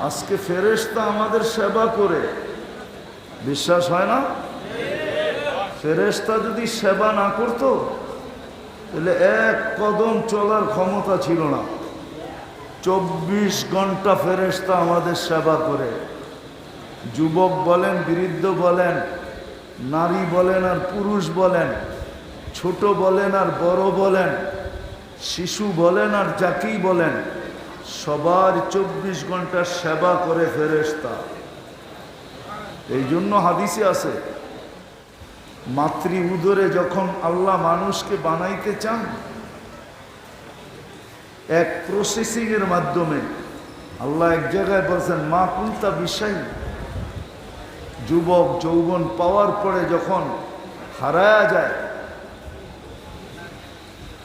আজকে ফেরেশতা আমাদের সেবা করে, বিশ্বাস হয় না? ফেরেশতা যদি সেবা না করত তাহলে এক কদম চলার ক্ষমতা ছিল না। 24 ঘন্টা ফেরেশতা আমাদের সেবা করে। যুবক বলেন, বৃদ্ধ বলেন, নারী বলেন আর পুরুষ বলেন, ছোট বলেন আর বড় বলেন, শিশু বলেন আর যাকেই বলেন, সবার 24 ঘন্টা সেবা করে ফেরেশতা। এই জন্য হাদিসে আছে, মাতৃ উদরে যখন আল্লাহ মানুষকে বানাইতে চান, এক প্রসেসিং এর মাধ্যমে আল্লাহ এক জায়গায় বলছেন মা কুন্তা বিষয়। যুবক যৌবন পাওয়ার পরে যখন হারায়া যায়,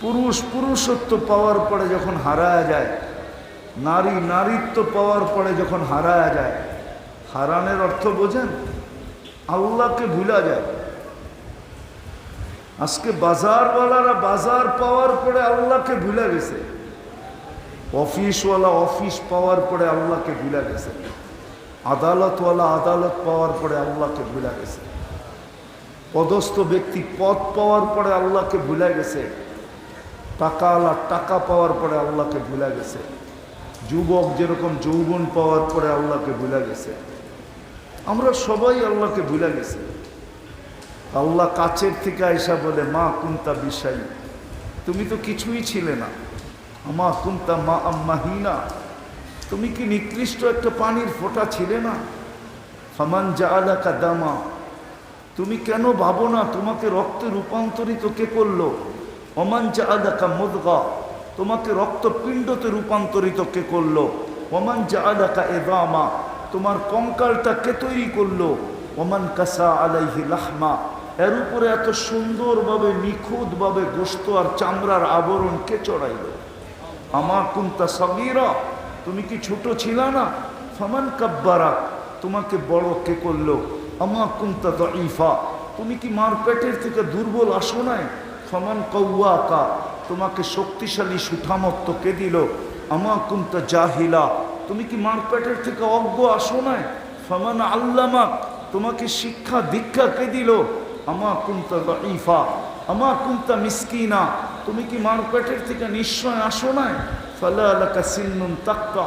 পুরুষ পুরুষত্ব পাওয়ার পরে যখন হারায়া যায়, নারী নারীত্ব পাওয়ার পরে যখন হারায়া যায়, হারানোর অর্থ বোঝেন? আল্লাহকে ভুলা যায়। আজকে বাজারওয়ালারা বাজার পাওয়ার পরে আল্লাহকে ভুলে গেছে, অফিসওয়ালা অফিস পাওয়ার পরে আল্লাহকে ভুলে গেছে, আদালতওয়ালা আদালত পাওয়ার পরে আল্লাহকে ভুলে গেছে, পদস্থ ব্যক্তি পদ পাওয়ার পরে আল্লাহকে ভুলে গেছে, টাকাওয়ালা টাকা পাওয়ার পরে আল্লাহকে ভুলে গেছে, যুবক যেরকম যৌবন পাওয়ার পরে আল্লাহকে ভুলে গেছে। আমরা সবাই আল্লাহকে ভুলে গেছি। আল্লাহ কাছের থেকে আয়সা বলে মা কুন্তা বিষয়, তুমি তো কিছুই ছিলে না। আমা কুন্তা মা আম্মাহিনা, তুমি কি নিকৃষ্ট একটা পানির ফোঁটা ছিলে না? ফামান জাআলাকা দামা, তুমি কেন ভাবো না তোমাকে রক্তে রূপান্তরিত কে করলো? ওমান জাআলাকা মুদগা, তোমাকে রক্তপিণ্ডতে রূপান্তরিত কে করলো? ওমান জাআলাকা ইযামা, তোমার কঙ্কালটা কে তৈরি করলো? ওমান কাসা আলাইহি লাহমা, এর উপরে এত সুন্দরভাবে নিখুঁতভাবে গোশত আর চামড়ার আবরণ কে চড়াইল? আমা কুন্তা সগীরা, তুমি কি ছোট ছিলা না? ফামান কাব্বারা, তোমাকে বড় কে করলো? আমা কুন্তা দাঈফা, তুমি কি মার পেটের থেকে দুর্বল আসো নাই? ফামান কাওয়াকা, তোমাকে শক্তিশালী সুঠামত্ব কে দিল? আমা কুন্তা জাহিলা, তুমি কি মার পেটের থেকে অজ্ঞ আসো নাই? ফামান আল্লামাক, তোমাকে শিক্ষা দীক্ষা কে দিল? আমা কুন্তা দাঈফা, আমা কুন্তা মিসকিনা, তুমি কি মার পেটের থেকে নিশ্চয় আসো নাই? ফালা লাকা সিন্নুন তাক্কা,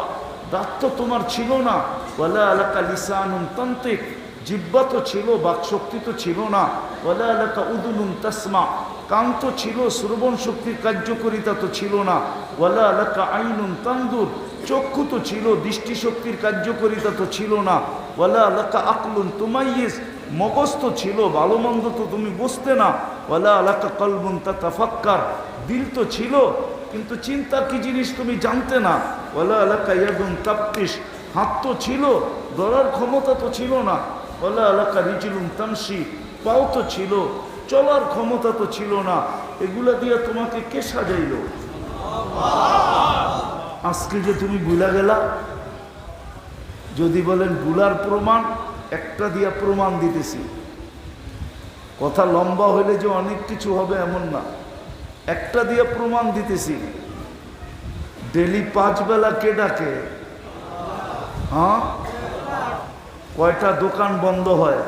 দাঁত তো তোমার ছিল না। ওয়ালা লাকা লিসানুন তান্তিক, জিহ্বা তো ছিল, বাকশক্তি তো ছিল না। ওয়ালা লাকা উদুনুন তাসমা, কান তো ছিল, শ্রবণ শক্তির কার্যকারিতা তো ছিল না। ওয়ালা লাকা আইনুন তানদুর, চক্ষু তো ছিল, দৃষ্টিশক্তির কার্যকারিতা তো ছিল না। ওয়ালা লাকা আকলুন তুমাইয়িজ, মগজ তো ছিল, ভালো মন্দ তো তুমি বুঝতে না। ওয়ালা লাকা কলবুন তাতাফাক্কার, দিল তো ছিল কিন্তু চিন্তা কি জিনিস তুমি জানতে না। ওয়ালা লাকা ইয়াদুন তাবতিশ, হাত তো ছিল, ধরার ক্ষমতা তো ছিল না। ওয়ালা লাকা রিজলুন তামশি, পাও তো ছিল, চলার ক্ষমতা তো ছিল না। এগুলা দিয়ে তোমাকে কে সাজাইল? আজকে যে তুমি ভুলা গেলা, যদি বলেন ভুলার প্রমাণ, একটা দিয়া প্রমাণ দিতেছি। কথা লম্বা হইলে যে অনেক কিছু হবে এমন না, একটা দিয়ে প্রমাণ দিতেছি। ডেলি 5 বেলা কে ডাকে? হ্যাঁ, কয়টা দোকান বন্ধ হয়?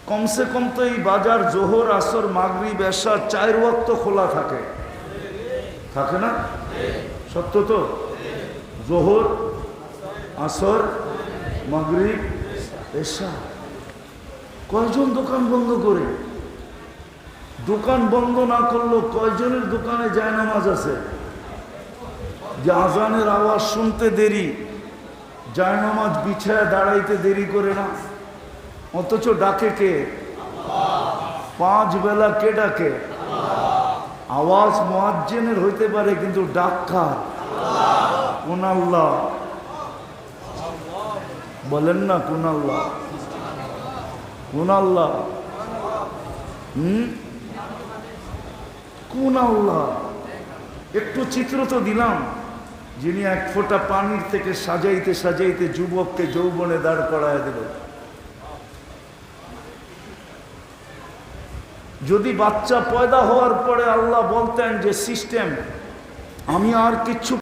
কমসে কম তো এই বাজার জোহর আসর মাগরিব এশা 4 ওয়াক্ত খোলা থাকে, থাকে না? সত্য তো? জোহর আসর মাগরিব এশা, কয়জন দোকান বন্ধ করে? দোকান বন্ধ না করলেও কয়জনের দোকানে জায়নামাজ আছে যে আজানের আওয়াজ শুনতে দেরি, জায়নামাজ বিছায় দাঁড়াইতে দেরি করে না? অথচ ডাকে কে? 5 বেলা কে ডাকে? আওয়াজ মুয়াজ্জিনের হইতে পারে কিন্তু ডাক কার? কোন আল্লাহ? বলেন না কোন আল্লাহ? কোন আল্লাহ? কোন আল্লাহ? একটু চিত্র তো দিলাম, যিনি 1 ফোঁটা পানির থেকে সাজাইতে সাজাইতে যুবককে যৌবনে দাঁড় করায় দিল। যদি বাচ্চা পয়দা হওয়ার পরে আল্লাহ বলতেন যে সিস্টেম, আমি আর কিচ্ছু